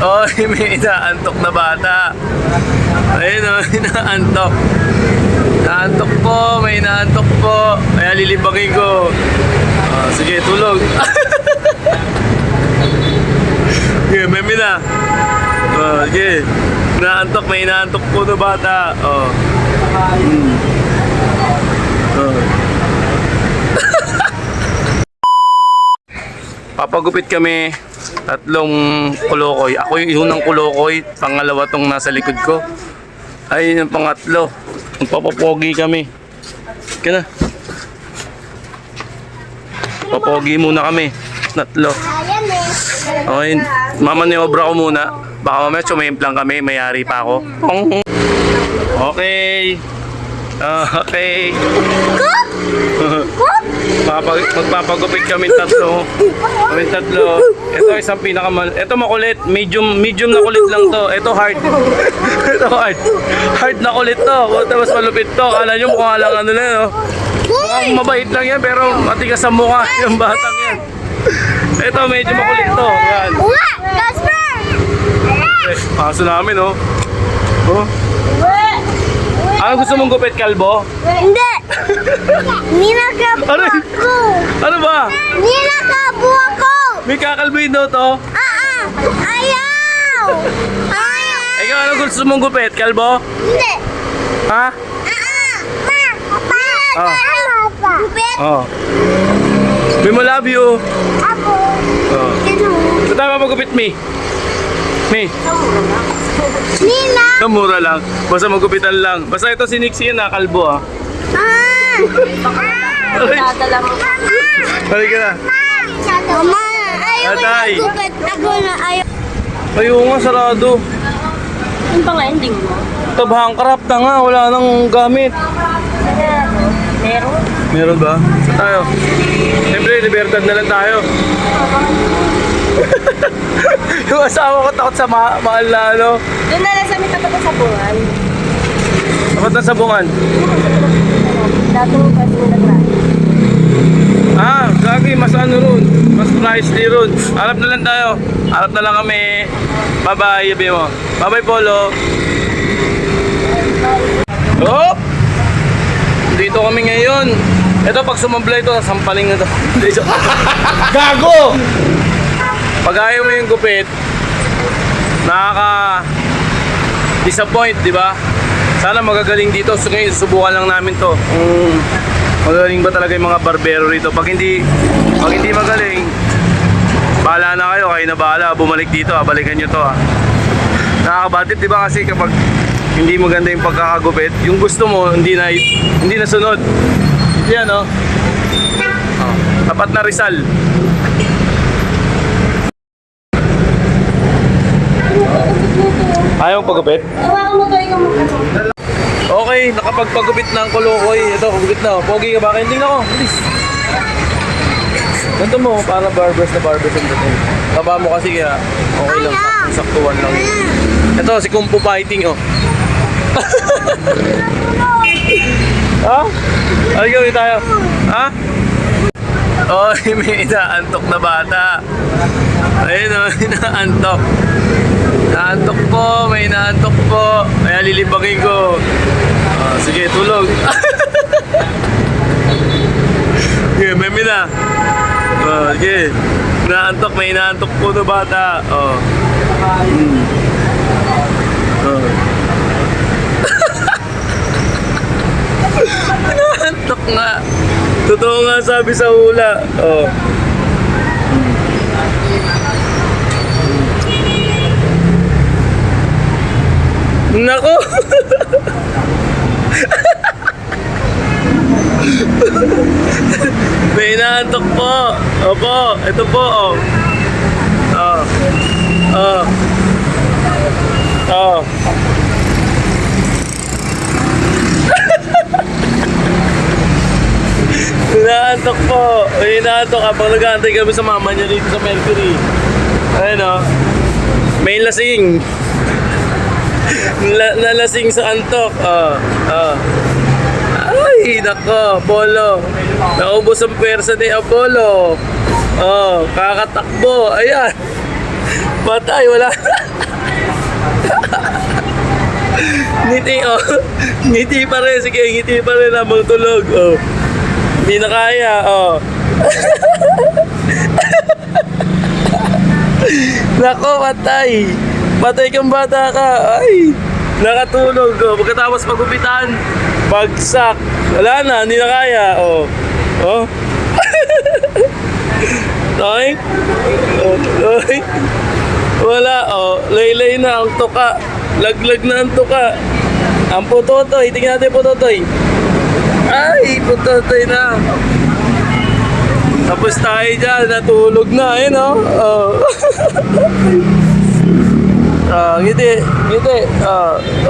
Oh, may inaantok na bata. Ayun o, inaantok. Inaantok po, may inaantok po. Kaya lilibangin ko. Sige, tulog. Sige, meme na. Sige. Inaantok, may inaantok po na bata. Papagupit kami. Tatlong kulokoy. Ako yung unang kulokoy. Pangalawa tong nasa likod ko. Ayun yung pangatlo. Magpapapogi kami. Kaya na. Papogi muna kami. Tatlo. Okay. Mamaniobra ko muna. Baka mamaya sumemplang kami. Mayari pa ako. Okay. Okay. Magpapagupit kami tatlo. Ito isang ito makulit. Medium na kulit lang to. Ito hard. Ito hard. Hard na kulit to. Buta mas malupit to. Kala nyo mukha lang ano na, no? Mukhang mabait lang yan pero matigas sa mukha yung batang yan. Ito medyo makulit to. Yan. Kaso namin, oh. Ano gusto mong gupit, kalbo? Hindi! Ninakabo Ano? ako! Ano ba? Ninakabo ako! May kakalbuin daw to? Ayaw! Ayaw! Ikaw, ano gusto mong gupit, kalbo? Hindi! Ha? Gupit! Oh. Mimo, love you. Ako! Oh. Saan tayo mapagupit, Mi? Mi? Nina! Mura lang. Basta magupitan lang. Basta ito si Nixie yun, kalbo, ah. Ay. Halika na. Mama! Ayaw Atay. magupit! Ako na ayaw! Ayaw nga, sarado. Yung pang ending mo? Tabahang craft na nga, wala nang gamit. Meron? Meron ba? Saan tayo? Siyempre, libertad na lang tayo. Yung asawa ko takot sa mahal na ano. Doon na lang sa may tapat sa buwan. Takot na sabungan. Datong kasi nag-ride. Gagi, mas ano ron. Mas pricey ron. Harap na lang tayo. Harap na lang kami. Bye-bye, yabi mo. Bye-bye, Polo. Oh! Dito kami ngayon. Ito, pag sumambla ito, sampaling na ito. Gago! Pag ayaw mo yung gupit, nakaka-disappoint, di ba? Sana magagaling dito. So ngayon, subukan lang namin to. Magaling ba talaga yung mga barbero rito? Pag hindi magaling, bahala na kayo. Kayo na bahala. Bumalik dito. Balikan nyo to. Nakakabatit, di ba? Kasi kapag hindi maganda yung pagkakagupit, yung gusto mo, hindi na sunod. Yan, oh. Tapat na Rizal. Ayaw pagupit? Hawakan mo to, ikaw mo. Okay, nakapagpagupit na ang kulokoy. Ito, pagupit na. Pogi ka ba? Ending na ko. Please. Ganto mo, para barbers ang dating. Taba mo kasi kaya okay lang. Saktuan lang. Ito, si Kung Fu Fighting, oh. Ha? Ay, gawin tayo. Ha? Oh, may inaantok na bata. Ayun, oh, inaantok. Inaantok po, may inaantok po. Kaya lilibangin ko. Sige, tulog. Sige, meme na. Sige. Inaantok, may inaantok po na bata. Inaantok nga. Totoo nga sabi sa hula. Nako! May inaantok po. Opo, ito po, oh. Inaantok po. May inaantok habang nag-aantay kami sa mama niya dito sa Mercury. Ayun, oh. May lasing. Nalasing sa antok. Ay, nako, Apollo. Naubos ang pwersa ni Apollo. Kakatakbo. Ayan. Patay, wala. Ngiti, oh. Ngiti pa rin. Sige, ngiti pa rin habang tulog. Oh. Hindi na kaya, oh. Nako, patay. Patay kang bata ka. Ay, nakatulog. Oh. Pagkatapos pagupitan, bagsak. Wala na, hindi na kaya. Oh. Oh. Toy? Oh, toy? Wala, oh. Laylay na ang tuka. Laglag na ang tuka. Ang putotoy. Tingnan natin putotoy. Ay, putotoy na. Tapos tayo dyan. Natulog na. Ayun, oh. Oh. Ngiti. Ngiti.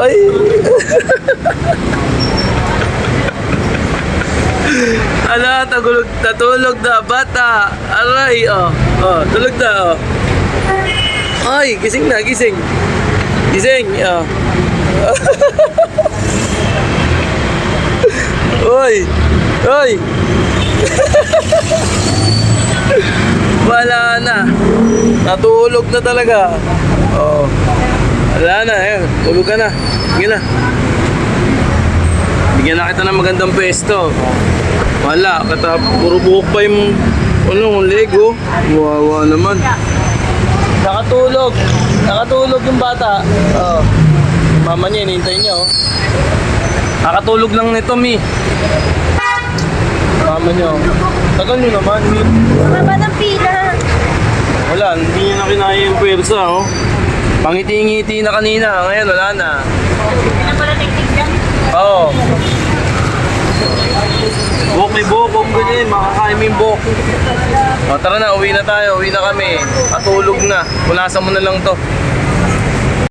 Ay. Ala, natulog na. Bata. Aray, oh. Oh, tulog na, oh. Ay, gising na, gising. Gising, oh. Oy! Oy! Wala na. Natulog na talaga. Oh. Wala na, eh. Tulog ka na. Sige na. Bigyan na kita ng magandang pwesto. Wala, puro buhok pa yung Lego. Wawa naman. Nakatulog. Nakatulog yung bata. Oh. Mama niya, hinihintay niya, oh. Nakatulog lang nito, Mi. Mama niya, oh. Tagal niyo naman, Mi. Maba ng pila. Wala, hindi niya na kinaya yung pwersa, oh. Pangiti-ngiti na kanina. Ngayon, wala na. Hindi na pala tigtigyan. Oo. Buhok, may buhok. Huwag mo ganyan, makakain mo yung buhok. O, tara na, uwi na tayo. Uwi na kami. Patulog na. Punasan mo na lang to.